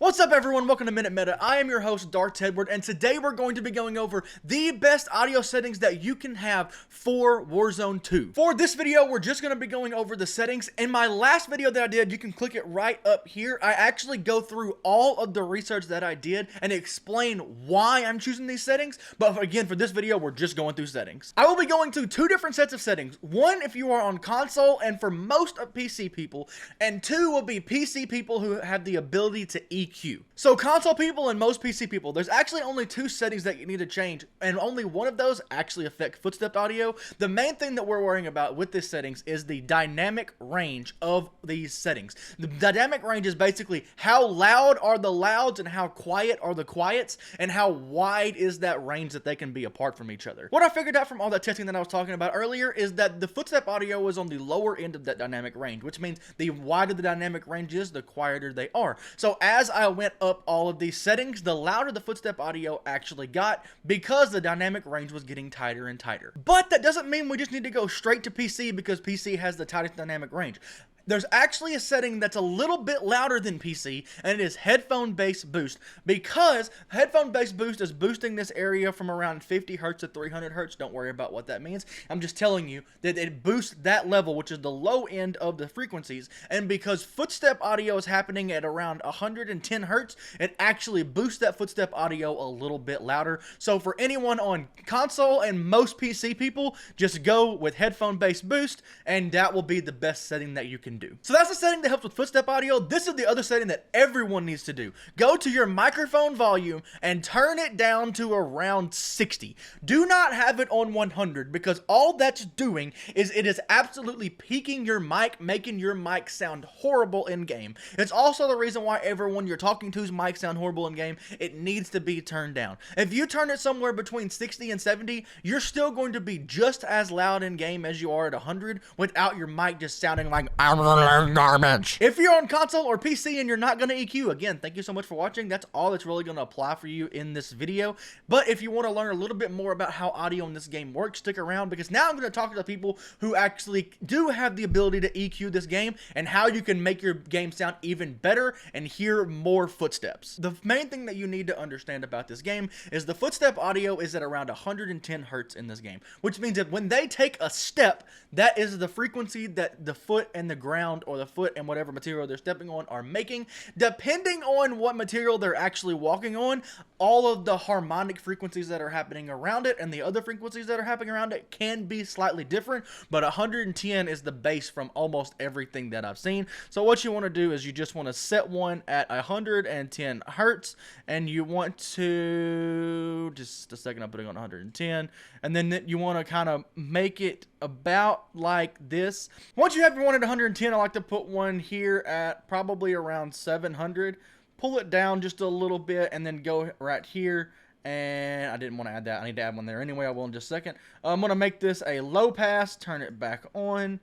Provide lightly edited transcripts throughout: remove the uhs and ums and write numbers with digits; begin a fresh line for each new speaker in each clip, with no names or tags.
What's up everyone, welcome to Minute Meta. I am your host Dark Tedward, and today we're going to be going over the best audio settings that you can have for Warzone 2. For this video, we're just going to be going over the settings. In my last video that I did, you can click it right up here. I actually go through all of the research that I did and explain why I'm choosing these settings. But again, for this video, we're just going through settings. I will be going through two different sets of settings. One if you are on console and for most of PC people, and two will be PC people who have the ability to EQ. So console people and most PC people, there's actually only two settings that you need to change, and only one of those actually affect footstep audio. The main thing that we're worrying about with this settings is the dynamic range of these settings. The dynamic range is basically how loud are the louds and how quiet are the quiets, and how wide is that range that they can be apart from each other. What I figured out from all that testing that I was talking about earlier is that the footstep audio is on the lower end of that dynamic range, which means the wider the dynamic range is, the quieter they are. So as I went up all of these settings, the louder the footstep audio actually got, because the dynamic range was getting tighter and tighter. But that doesn't mean we just need to go straight to PC because PC has the tightest dynamic range. There's actually a setting that's a little bit louder than PC, and it is headphone bass boost, because headphone bass boost is boosting this area from around 50 hertz to 300 hertz. Don't worry about what that means. I'm just telling you that it boosts that level, which is the low end of the frequencies, and because footstep audio is happening at around 110 hertz, it actually boosts that footstep audio a little bit louder. So for anyone on console and most PC people, just go with headphone bass boost, and that will be the best setting that you can do. So that's the setting that helps with footstep audio. This is the other setting that everyone needs to do. Go to your microphone volume and turn it down to around 60. Do not have it on 100, because all that's doing is it is absolutely peaking your mic, making your mic sound horrible in game. It's also the reason why everyone you're talking to's mic sound horrible in game. It needs to be turned down. If you turn it somewhere between 60 and 70, you're still going to be just as loud in game as you are at 100 without your mic just sounding like garbage. If you're on console or PC and you're not going to EQ, again, thank you so much for watching. That's all that's really going to apply for you in this video. But if you want to learn a little bit more about how audio in this game works, stick around, because now I'm going to talk to the people who actually do have the ability to EQ this game, and how you can make your game sound even better and hear more footsteps. The main thing that you need to understand about this game is the footstep audio is at around 110 hertz in this game, which means that when they take a step, that is the frequency that the foot and the ground, or the foot and whatever material they're stepping on, are making. Depending on what material they're actually walking on, all of the harmonic frequencies that are happening around it and the other frequencies that are happening around it can be slightly different, but 110 is the base from almost everything that I've seen. So what you want to do is you just want to set one at 110 hertz, and you want to, just a second, I'm putting on 110, and then you want to kind of make it about like this. Once you have your one at 110, I like to put one here at probably around 700. Pull it down just a little bit, and then go right here. And I didn't want to add that. I need to add one there anyway. I will in just a second. I'm going to make this a low pass. Turn it back on.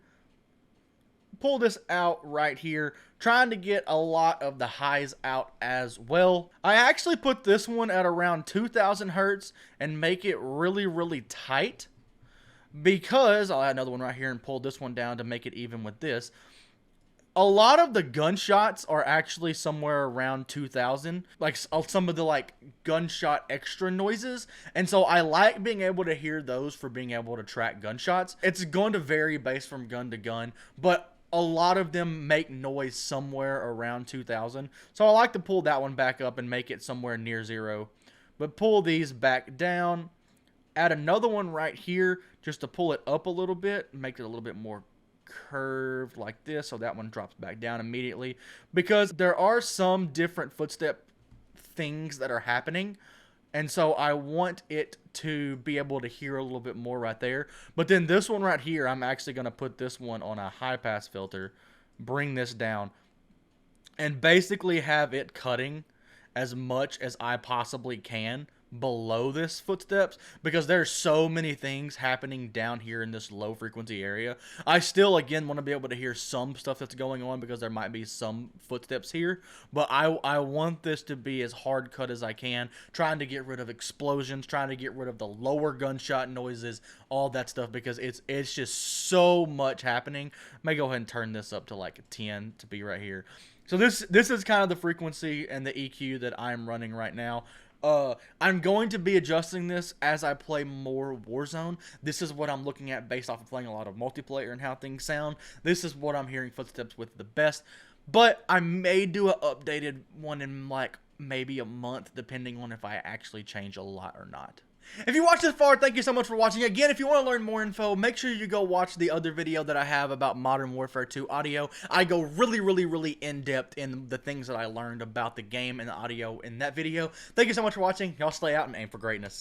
Pull this out right here, trying to get a lot of the highs out as well. I actually put this one at around 2000 hertz and make it really, really tight, because I'll add another one right here and pull this one down to make it even with this. A lot of the gunshots are actually somewhere around 2000, like some of the like gunshot extra noises, and so I like being able to hear those for being able to track gunshots. It's going to vary based from gun to gun, but a lot of them make noise somewhere around 2000, so I like to pull that one back up and make it somewhere near 0. But pull these back down, add another one right here just to pull it up a little bit, make it a little bit more curved like this, so that one drops back down immediately, because there are some different footstep things that are happening, and so I want it to be able to hear a little bit more right there. But then this one right here, I'm actually going to put this one on a high pass filter, bring this down, and basically have it cutting as much as I possibly can below this footsteps, because there's so many things happening down here in this low frequency area. I still, again, want to be able to hear some stuff that's going on, because there might be some footsteps here, but I want this to be as hard cut as I can, trying to get rid of explosions, trying to get rid of the lower gunshot noises, all that stuff, because it's just so much happening. I may go ahead and turn this up to like a 10 to be right here. So this is kind of the frequency and the EQ that I'm running right now. I'm going to be adjusting this as I play more Warzone. This is what I'm looking at based off of playing a lot of multiplayer and how things sound. This is what I'm hearing footsteps with the best. But I may do an updated one in like maybe a month, depending on if I actually change a lot or not. If you watched this far, thank you so much for watching. Again, if you want to learn more info, make sure you go watch the other video that I have about Modern Warfare 2 audio. I go really in-depth in the things that I learned about the game and the audio in that video. Thank you so much for watching. Y'all stay out and aim for greatness.